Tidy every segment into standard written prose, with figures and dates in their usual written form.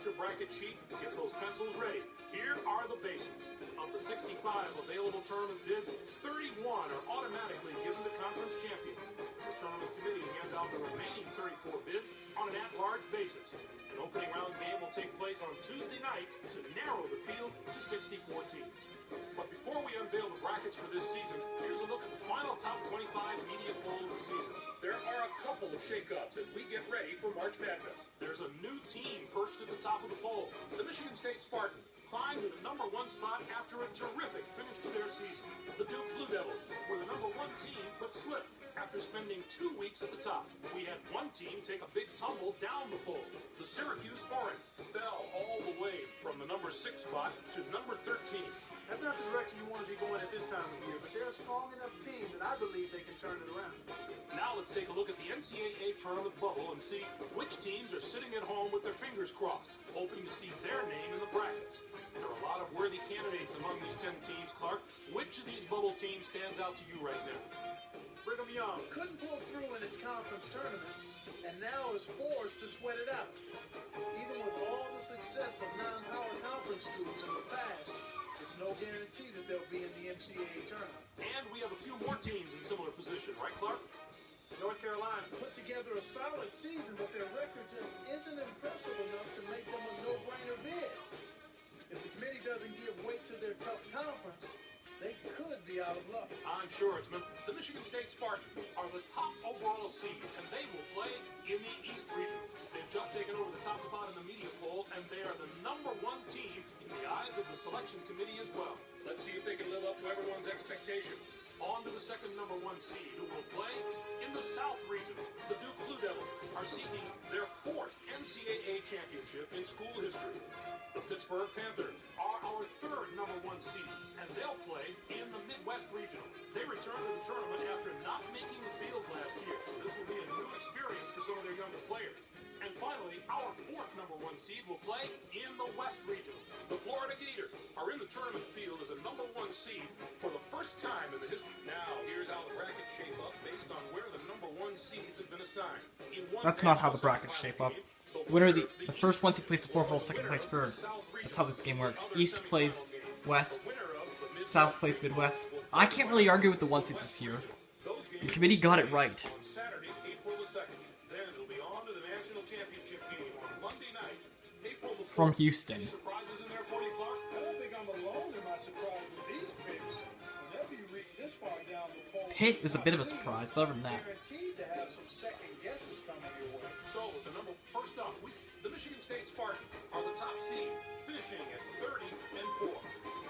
your bracket sheet, get those pencils ready. Here are the basics. Of the 65 available tournament bids, 31 are automatically given to conference champions. The tournament committee hands out the remaining 34 bids on an at-large basis. An opening round game will take place on Tuesday night to narrow the field to 64 teams. But before we unveil the brackets for this season, here's a look at the final top 25 media poll of the season. There are a couple of shakeups as we get ready for March Madness. There's a new team perched at the top of the poll. The Michigan State Spartans climbed to the #1 spot after a terrific finish to their season. The Duke Blue Devils were the #1 team but slipped after spending 2 weeks at the top. We had one team take a big tumble down the poll. The Syracuse Orange fell all the way from the #6 spot to #13. That's not the direction you want to be going at this time of year, but they're a strong enough team that I believe they can turn it around. Now let's take a look at the NCAA tournament bubble and see which teams are sitting at home with their fingers crossed, hoping to see their name in the brackets. There are a lot of worthy candidates among these 10 teams, Clark. Which of these bubble teams stands out to you right now? Brigham Young couldn't pull through in its conference tournament, and now is forced to sweat it out. Even with all the success of non-power conference schools in the past, there's no guarantee that they'll be in the NCAA tournament. And we have a few more teams in similar position, right, Clark? North Carolina put together a solid season, but their record just isn't impressive enough to make them a no-brainer bid. If the committee doesn't give weight to their tough conference, they could be out of luck. I'm sure it's the Michigan State Spartans are the top overall seed, and they will play in the East region. They've just taken over the top spot in the media poll, and they are the #1 team in the eyes of the selection committee as well. Let's see if they can live up to everyone's expectations. On to the second #1 seed, who will play in the South region. The Duke Blue Devils are seeking their 4th NCAA championship in school history. The Pittsburgh Panthers are our 3rd #1 seed, and they'll play in the Midwest Regional. They return to the tournament after not making the field last year, so this will be a new experience for some of their younger players. And finally, our 4th #1 seed will play in the West Regional. The Florida Gators are in the tournament field as a #1 seed for the first time in the history. Now, here's how the brackets shape up based on where the #1 seeds have been assigned. That's not how the brackets shape up. Winner the first one seed plays the 4th, second place third. That's how this game works. East plays West, South plays Midwest. I can't really argue with the 1 seeds this year. The committee got it right. Saturday, April the 2nd. Then it'll be on to the national championship game on Monday night, April the 4th. From Houston. Any surprises in there for you, Clark? I don't think I'm alone in my surprise with these picks. Whenever you reach this far down the poll, Pitt is a bit of a surprise, but other than that. Guaranteed to have some second guesses coming your way. So, first up, the Michigan State Spartans are the top seed, finishing at 30-4.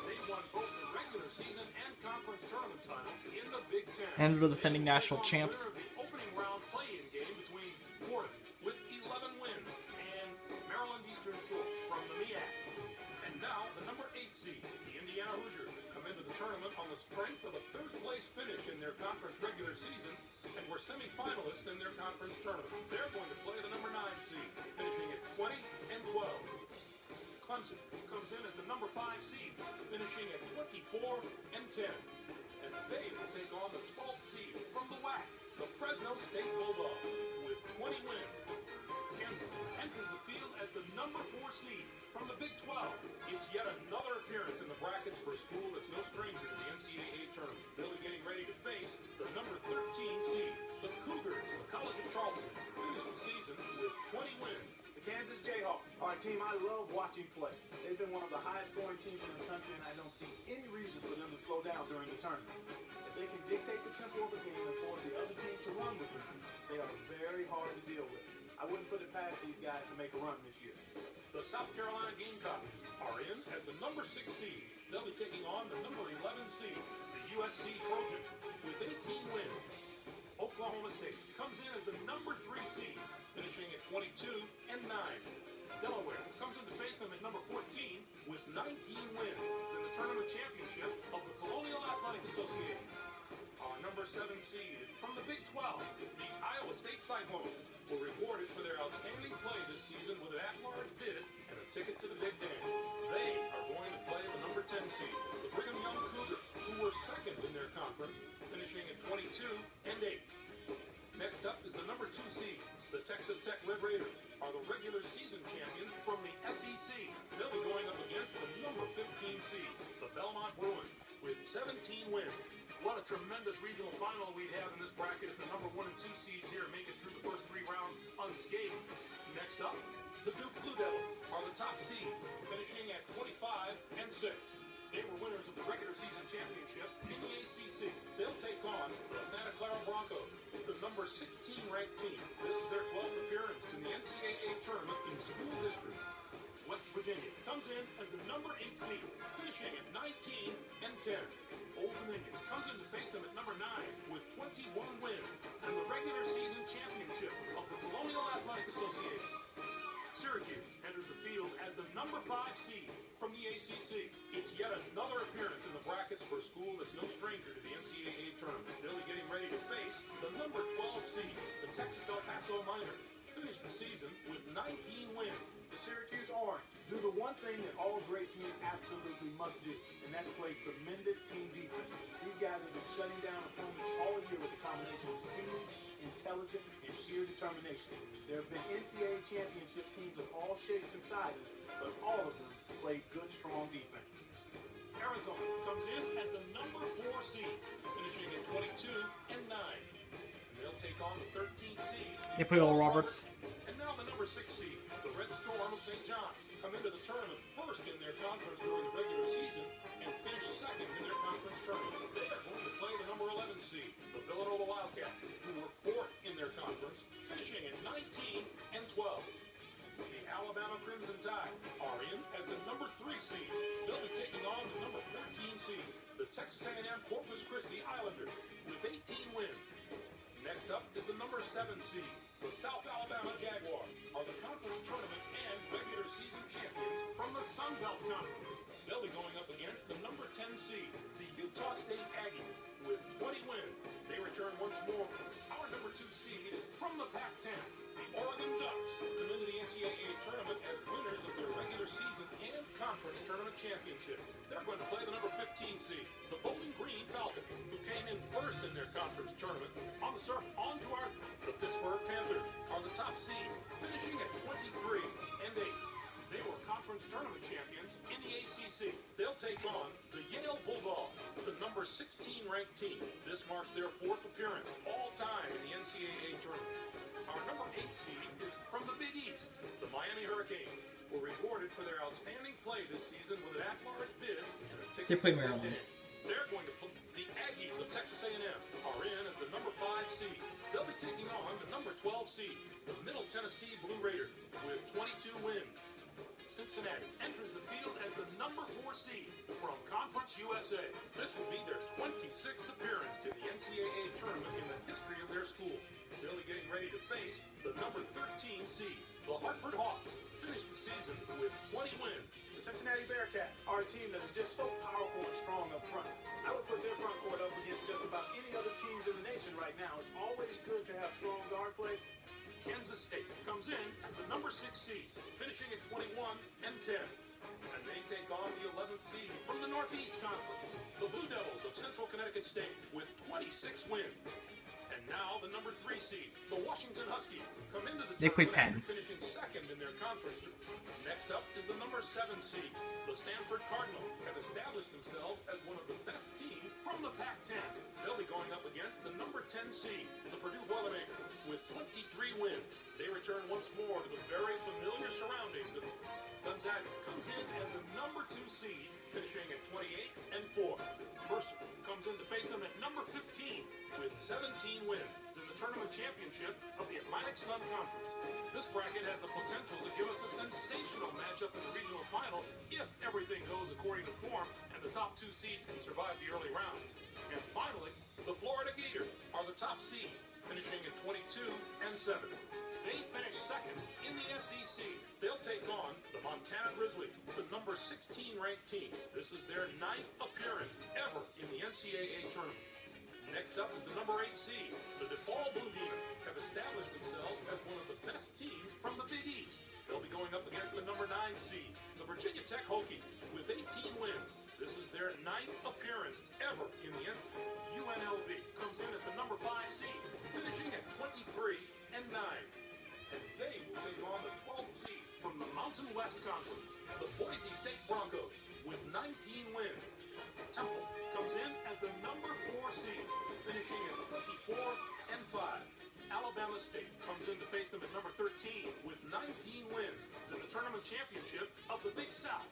They won both the regular season and conference tournament titles in the Big Ten. And they're the defending national champs. The opening round play-in game between Fordham with 11 wins and Maryland Eastern Shore from the MEAC. And now the #8 seed, the Indiana Hoosiers, come into the tournament on the strength of a 3rd-place finish in their conference regular season and were semifinalists in their conference tournament. They're going to play the #9 seed, finishing at 20-12. Clemson comes in as the #5 seed, finishing at 24-10. And they will take on the 12th seed from the WAC, the Fresno State Bulldogs, with 20 wins. Kansas enters the field as the #4 seed from the Big 12. It's yet another appearance in the brackets for a school that's no stranger to the NCAA tournament. They'll be getting ready to face the #13 seed, the Cougars of the College of Charleston, finished the season with 20 wins. The Kansas Jayhawks are a team I love watching play. They've been one of the highest scoring teams in the country, and I don't see any reason for them to slow down during the tournament. If they can dictate the tempo of the game and force the other team to run with them, they are very hard to deal with. I wouldn't put it past these guys to make a run this year. The South Carolina Gamecocks are in as the #6 seed. They'll be taking on the #11 seed, the USC Trojans, with 18 wins. Oklahoma State comes in as the #3 seed, finishing at 22-9. Delaware comes in to face them at #14 with 19 wins in the tournament championship of the Colonial Athletic Association. Our #7 seed is from the Big 12. The Iowa State Cyclones were rewarded for their outstanding play this season with an at-large bid and a ticket to the Big Dance. They are going to play the #10 seed, the Brigham Young Cougars, who were 2nd in their conference, finishing at 22-8. Next up is the #2 seed. The Texas Tech Red Raiders are the regular season champions from the SEC. Belmont Bruin with 17 wins. What a tremendous regional final we'd have in this bracket if the number 1 and 2 seeds here make it through the first 3 rounds unscathed. Next up, the Duke Blue Devils are the top seed, finishing at 25-6. They were winners of the regular season championship in the ACC. They'll take on the Santa Clara Broncos, the number 16 ranked team. This is their 12th appearance in the NCAA tournament in school history. West Virginia comes in as the number 8 seed, finishing at 19-10. Old Dominion comes in to face them at number 9 with 21 wins and the regular season championship of the Colonial Athletic Association. Syracuse enters the field as the number 5 seed from the ACC. It's yet another appearance in the brackets for a school that's no stranger to the NCAA tournament. They'll be getting ready to face the number 12 seed, the Texas El Paso Miners. Finished the season with 19 wins. The Syracuse Orange do the one thing that all great teams absolutely must do, and that's play tremendous team defense. These guys have been shutting down opponents all year with a combination of speed, intelligence, and sheer determination. There have been NCAA championship teams of all shapes and sizes, but all of them played good, strong defense. Arizona comes in as the number 4 seed, finishing at 22-9. They'll take on the 13th seed. They play Oral Roberts. And now the number 6 seed, the Red Storm of St. John, come into the tournament first in their conference during the regular season and finish second in their conference tournament. They are going to play the number 11 seed, the Villanova Wildcats, who were 4th in their conference, finishing at 19-12. The Alabama Crimson Tide are in as the number 3 seed. They'll be taking on the number 14 seed, the Texas A&M Corpus Christi Islanders, with 18 wins. Next up is the number 7 seed. The South Alabama Jaguars are the conference tournament and regular season champions from the Sun Belt Conference. They'll be going up against the number 10 seed, the Utah State Aggies, with 20 wins. They return once more. Our number 2 seed is from the Pac-10. The Oregon Ducks come into the NCAA tournament as winners of their regular season and conference tournament championship. They're going to play the number 15 seed, the Bowling Green Falcons, who came in first in their conference tournament. On the surf, on to the Pittsburgh Panthers are the top seed, finishing at 23-8. They were conference tournament champions in the ACC. They'll take on the Yale Bulldogs, the number 16 ranked team. This marks their 4th appearance all time in the NCAA tournament. Our number 8 seed is from the Big East. The Miami Hurricanes were rewarded for their outstanding play this season with an at-large bid and a ticket. They play Maryland. They're going to put the Aggies of Texas A&M are in as the number 5 seed. They'll be taking on the number 12 seed, the Middle Tennessee Blue Raiders, with 22 wins. Cincinnati enters the field as the number 4 seed from Conference USA. This will be their 26th appearance in the NCAA tournament in the history of their school. They'll be getting ready to face the number 13 seed, the Hartford Hawks. Finished the season with 20 wins. The Cincinnati Bearcats are a team that is just so powerful and strong up front. I would put their front court up against just about any other teams in the nation right now. It's always good to have strong guard play. Kansas State comes in as the number 6 seed, finishing at 21-10. And they take on the 11th seed from the Northeast Conference, the Blue Devils of Central Connecticut State, with 26 wins. And now the number 3 seed, the Washington Huskies, come into the tournament finishing second in their conference. Next up is the number 7 seed, the Stanford Cardinals, have established themselves as one of the best teams from the Pac-10. They'll be going up against the number 10 seed, the Purdue Boilermakers, with 23 wins. They return once more to the very familiar surroundings of Gonzaga. Comes in as the number 2 seed, finishing at 28-4. Mercer comes in to face them at number 15 with 17 wins in the tournament championship of the Atlantic Sun Conference. This bracket has the potential to give us a sensational matchup in the regional final if everything goes according to form and the top 2 seeds can survive the early rounds. And finally, the Florida Gators are the top seed, finishing at 22-7. They finished second in the SEC. They'll take on the Montana Grizzlies, the number 16 ranked team. This is their 9th appearance ever in the NCAA tournament. Next up is the number 8 seed. The DePaul Blue Demons have established themselves as one of the best teams from the Big East. They'll be going up against the number 9 seed, the Virginia Tech Hokies, with 18 wins. This is their 9th appearance ever in the UNLV. Comes in at the number 5 seed, finishing at 23-9. And they will take on the 12th seed from the Mountain West Conference, the Boise State Broncos, with 19 wins. Alabama State comes in to face them at number 13 with 19 wins in the tournament championship of the Big South.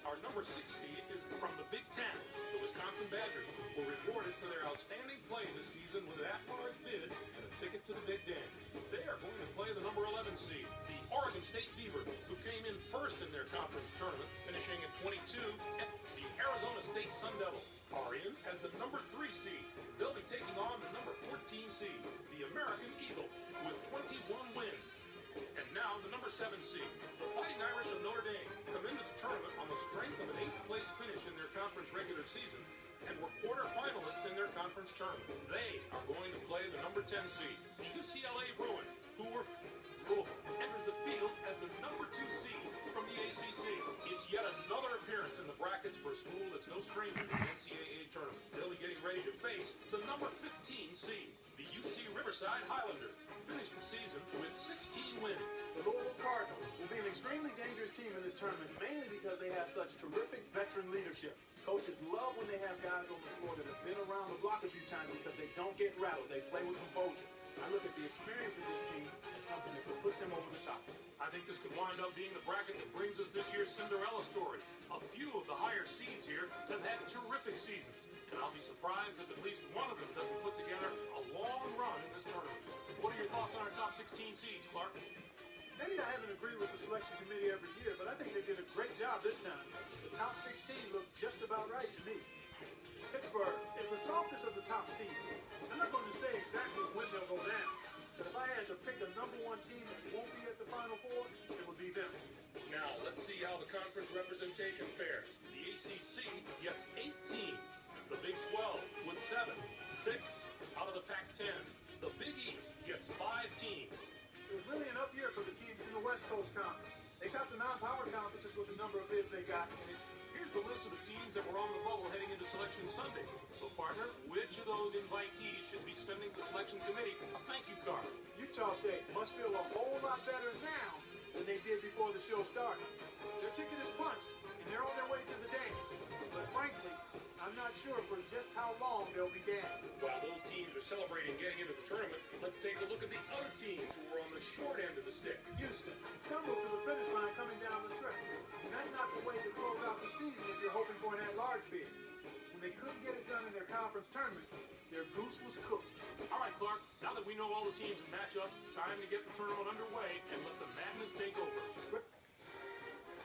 Our number 6 seed is from the Big Ten. The Wisconsin Badgers were rewarded for their outstanding play this season with an at-large bid and a ticket to the Big Ten. They are going to play the number 11 seed, the Oregon State Beavers, who came in first in their conference tournament, finishing at 22. And the Arizona State Sun Devils are in as the number 3 seed. They'll be taking on the number 14 seed, the American Eagles, with 21 wins. And now the number 7 seed, the Fighting Irish of Notre Dame, come into the tournament on the strength of an 8th place finish in their conference regular season and were quarterfinalists in their conference tournament. They are going to play the number 10 seed, the UCLA Bruins, who enters the field as the number 2 seed from the ACC. It's yet another appearance in the brackets for a school that's no stranger to the NCAA tournament. They'll be getting ready to face the number 15 seed, the UC Riverside Highlanders, finished the season with 16 wins. The Louisville Cardinals will be an extremely dangerous team in this tournament, mainly because they have such terrific veteran leadership. Coaches love when they have guys on the floor that have been around the block a few times because they don't get rattled. They play with composure. I look at the experience of this team as something that could put them over the top. I think this could wind up being the bracket that brings us this year's Cinderella story. A few of the higher seeds here have had terrific seasons, and I'll be surprised if at least one of them doesn't put together a long run in this tournament. What are your thoughts on our top 16 seeds, Clark? Maybe I haven't agreed with the selection committee every year, but I think they did a great job this time. The top 16 look just about right to me. Pittsburgh is the softest of the top seeds. I'm not going to say exactly when they'll go down, but if I had to pick a number 1 team that won't be at the Final Four, it would be them. Now, let's see how the conference representation fares. The ACC gets 8 teams. The Big 12 with 7. 6 out of the Pac-10. The Big East gets 5 teams. It was really an up year for the teams in the West Coast Conference. They topped the non-power conferences with the number of bids they got. And here's the list of the teams that were on the bubble heading into Selection Sunday. So, partner, which of those invitees should be sending the selection committee a thank you card? Utah State must feel a whole lot better now than they did before the show started. Their ticket is punched, and they're on their way to the dance. But frankly, I'm not sure for just how long they'll be dancing. While those teams are celebrating getting into the tournament, let's take a look at the other teams who were on the short end of the stick. Houston stumbled to the finish line coming down the stretch. And that's not the way to close out the season if you're hoping for an at-large bid. When they couldn't get it done in their conference tournament, their goose was cooked. All right, Clark, now that we know all the teams and matchups, time to get the tournament underway and let the madness take over.